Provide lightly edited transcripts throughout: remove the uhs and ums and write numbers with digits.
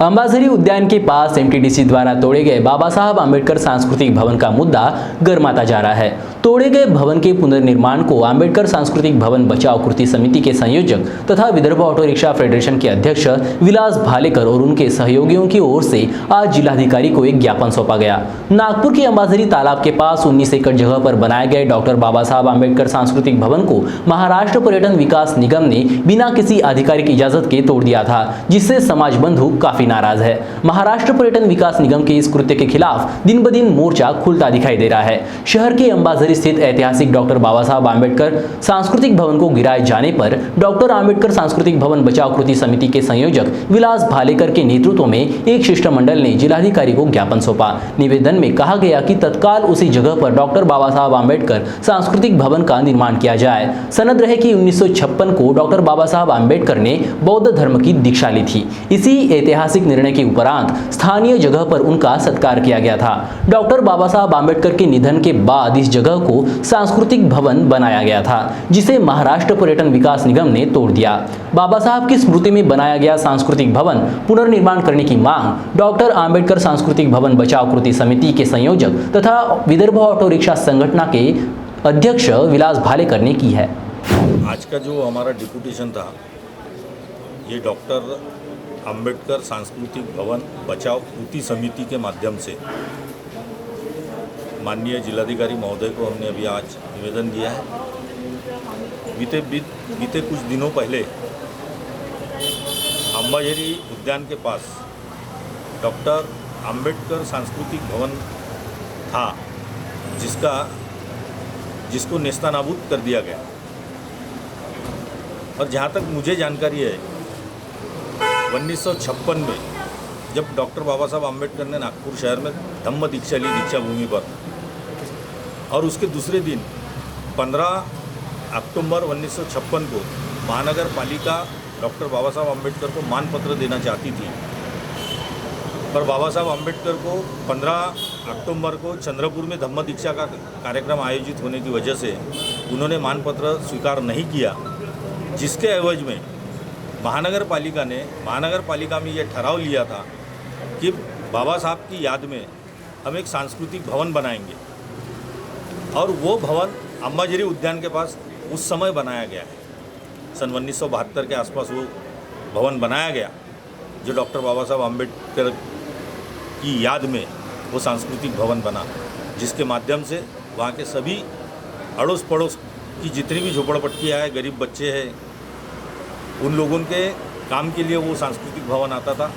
अंबाझरी उद्यान के पास एमटीडीसी द्वारा तोड़े गए बाबा साहब आम्बेडकर सांस्कृतिक भवन का मुद्दा गर्माता जा रहा है। तोड़े गए भवन के पुनर्निर्माण को आम्बेडकर सांस्कृतिक भवन बचाव कृति समिति के संयोजक तथा विदर्भ ऑटो रिक्शा फेडरेशन के अध्यक्ष विलास भालेकर और उनके सहयोगियों की ओर से आज जिलाधिकारी को एक ज्ञापन सौंपा गया। नागपुर के अंबाझरी तालाब के पास 19 एकड़ जगह पर बनाए गए डॉक्टर बाबा साहब आम्बेडकर सांस्कृतिक भवन को महाराष्ट्र पर्यटन विकास निगम ने बिना किसी आधिकारिक इजाजत के तोड़ दिया था, जिससे समाज बंधु काफी नाराज है। महाराष्ट्र पर्यटन विकास निगम के इस कृत्य के खिलाफ दिन ब दिन मोर्चा खुलता दिखाई दे रहा है। शहर के अंबाझरी स्थित ऐतिहासिक डॉक्टर बाबा साहब आम्बेडकर सांस्कृतिक भवन को गिराए जाने पर डॉक्टर आम्बेडकर सांस्कृतिक भवन बचाव कृति समिति के संयोजक विलास भालेकर के नेतृत्व में एक शिष्टमंडल ने जिलाधिकारी को ज्ञापन सौंपा। निवेदन में कहा गया कि तत्काल उसी जगह पर डॉक्टर बाबा साहब आम्बेडकर सांस्कृतिक भवन का निर्माण किया जाए। सनद रहे कि 1956 को डॉक्टर बाबा साहब आम्बेडकर ने बौद्ध धर्म की दीक्षा ली थी। इसी ऐतिहासिक निर्णय के उपरांत स्थानीय जगह पर उनका सत्कार किया गया था। डॉक्टर बाबा साहब आम्बेडकर के निधन के बाद इस जगह को सांस्कृतिक भवन बनाया गया था, जिसे महाराष्ट्र पर्यटन विकास निगम ने तोड़ दिया। बाबा साहब की स्मृति में बनाया गया सांस्कृतिक भवन पुनर्निर्माण करने की मांग डॉक्टर आम्बेडकर सांस्कृतिक भवन बचाव कृति समिति के संयोजक तथा विदर्भ ऑटो रिक्शा संगठन के अध्यक्ष विलास भालेकर ने की है। आज का जो हमारा डिपुटेशन था, ये डॉक्टर आम्बेडकर सांस्कृतिक भवन बचाव कृति समिति के माध्यम से माननीय जिलाधिकारी महोदय को हमने अभी आज निवेदन दिया है। बीते कुछ दिनों पहले अंबाझरी उद्यान के पास डॉक्टर आम्बेडकर सांस्कृतिक भवन था, जिसको नेस्तनाबूद कर दिया गया। और जहाँ तक मुझे जानकारी है, 1956 में जब डॉक्टर बाबा साहब आम्बेडकर ने नागपुर शहर में धम्म दीक्षा ली दीक्षा भूमि पर, और उसके दूसरे दिन 15 अक्टूबर 1956 को महानगर पालिका डॉक्टर बाबा साहब आम्बेडकर को मानपत्र देना चाहती थी, पर बाबा साहब आम्बेडकर को 15 अक्टूबर को चंद्रपुर में धम्म दीक्षा का कार्यक्रम आयोजित होने की वजह से उन्होंने मानपत्र स्वीकार नहीं किया, जिसके एवज में महानगर पालिका में यह ठहराव लिया था कि बाबा साहब की याद में हम एक सांस्कृतिक भवन बनाएंगे। और वो भवन अंबाझरी उद्यान के पास उस समय बनाया गया है। सन 1972 के आसपास वो भवन बनाया गया, जो डॉक्टर बाबा साहब आम्बेडकर की याद में वो सांस्कृतिक भवन बना, जिसके माध्यम से वहाँ के सभी अड़ोस पड़ोस की जितनी भी झोपड़पट्टियाँ हैं, गरीब बच्चे हैं, उन लोगों के काम के लिए वो सांस्कृतिक भवन आता था।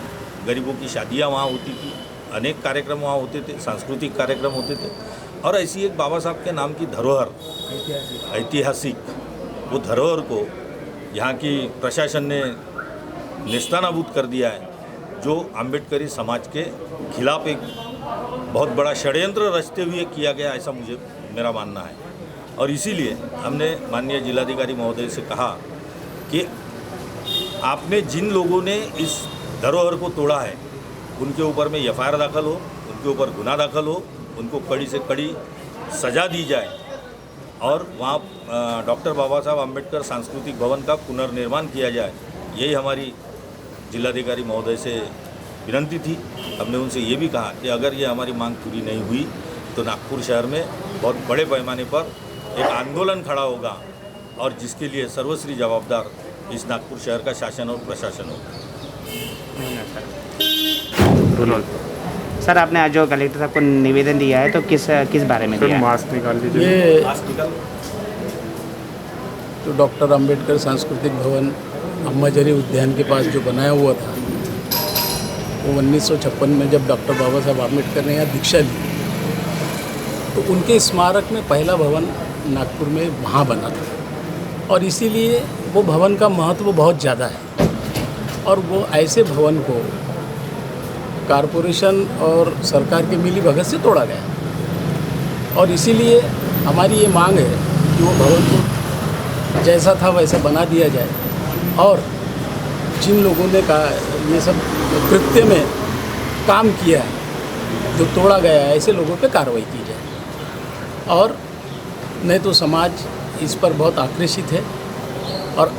गरीबों की शादियाँ वहाँ होती थी, अनेक कार्यक्रम वहाँ होते थे, सांस्कृतिक कार्यक्रम होते थे। और ऐसी एक बाबा साहब के नाम की धरोहर, ऐतिहासिक वो धरोहर को यहाँ की प्रशासन ने नेस्तनाबूद कर दिया है, जो आम्बेडकरी समाज के खिलाफ एक बहुत बड़ा षड्यंत्र रचते हुए किया गया, ऐसा मेरा मानना है। और इसीलिए हमने माननीय जिलाधिकारी महोदय से कहा कि आपने जिन लोगों ने इस धरोहर को तोड़ा है, उनके ऊपर में एफआईआर दाखिल हो, उनके ऊपर गुनाह दाखिल हो, उनको कड़ी से कड़ी सज़ा दी जाए, और वहाँ डॉक्टर बाबा साहब आम्बेडकर सांस्कृतिक भवन का पुनर्निर्माण किया जाए। यही हमारी जिलाधिकारी महोदय से विनती थी। हमने उनसे ये भी कहा कि अगर ये हमारी मांग पूरी नहीं हुई तो नागपुर शहर में बहुत बड़े पैमाने पर एक आंदोलन खड़ा होगा, और जिसके लिए सर्वश्री जवाबदार इस नागपुर शहर का शासन और प्रशासन होगा। सर, आपने आज जो कलेक्टर साहब को निवेदन दिया है, तो किस बारे में दिया है? मास्क निकाल लीजिए। तो डॉक्टर आम्बेडकर सांस्कृतिक भवन अंबाझरी उद्यान के पास जो बनाया हुआ था, वो 1956 में जब डॉक्टर बाबा साहब आम्बेडकर ने यहाँ दीक्षा ली, तो उनके स्मारक में पहला भवन नागपुर में वहाँ बना था। और इसीलिए वो भवन का महत्व बहुत ज़्यादा है, और वो ऐसे भवन को कॉरपोरेशन और सरकार के मिली भगत से तोड़ा गया। और इसीलिए हमारी ये मांग है कि वो भवन को जैसा था वैसा बना दिया जाए, और जिन लोगों ने ये सब कृत्य में काम किया है, जो तोड़ा गया है, ऐसे लोगों पे कार्रवाई की जाए। और नहीं तो समाज इस पर बहुत आक्रोशित है, और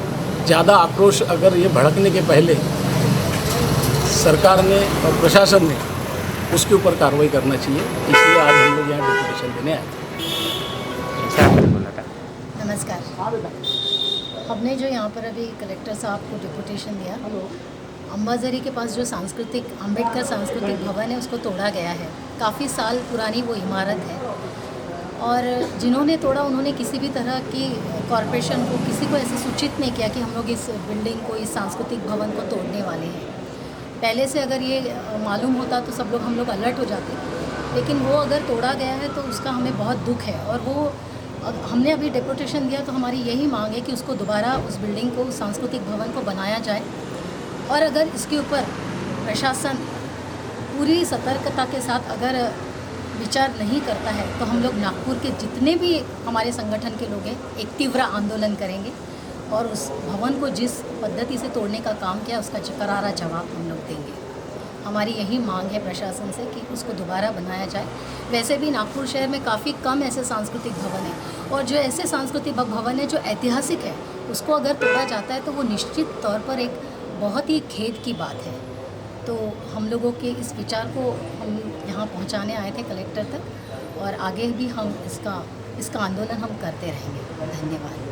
ज़्यादा आक्रोश अगर ये भड़कने के पहले सरकार ने और प्रशासन ने उसके ऊपर कार्रवाई करना चाहिए। इसलिए आज हम लोग यहाँ डेपुटेशन देने आए थे। सर आपने बोला था। नमस्कार। हमने जो यहाँ पर अभी कलेक्टर साहब को डिपुटेशन दिया, अम्बाजरी के पास जो अम्बेडकर सांस्कृतिक भवन है उसको तोड़ा गया है। काफ़ी साल पुरानी वो इमारत है और जिन्होंने तोड़ा उन्होंने किसी भी तरह की कॉरपोरेशन को, किसी को ऐसे सूचित नहीं किया कि हम लोग इस बिल्डिंग को, इस सांस्कृतिक भवन को तोड़ने वाले हैं। पहले से अगर ये मालूम होता तो सब लोग, हम लोग अलर्ट हो जाते, लेकिन वो अगर तोड़ा गया है तो उसका हमें बहुत दुख है। और वो हमने अभी डेपुटेशन दिया तो हमारी यही मांग है कि उसको दोबारा, उस बिल्डिंग को, उस सांस्कृतिक भवन को बनाया जाए। और अगर इसके ऊपर प्रशासन पूरी सतर्कता के साथ अगर विचार नहीं करता है तो हम लोग नागपुर के जितने भी हमारे संगठन के लोग हैं एक तीव्र आंदोलन करेंगे और उस भवन को जिस पद्धति से तोड़ने का काम किया उसका करारा जवाब हम लोग देंगे। हमारी यही मांग है प्रशासन से कि उसको दोबारा बनाया जाए। वैसे भी नागपुर शहर में काफ़ी कम ऐसे सांस्कृतिक भवन हैं और जो ऐसे सांस्कृतिक भवन है जो ऐतिहासिक है उसको अगर तोड़ा जाता है तो वो निश्चित तौर पर एक बहुत ही खेद की बात है। तो हम लोगों के इस विचार को हम यहाँ पहुँचाने आए थे कलेक्टर तक और आगे भी हम इसका आंदोलन हम करते रहेंगे। धन्यवाद।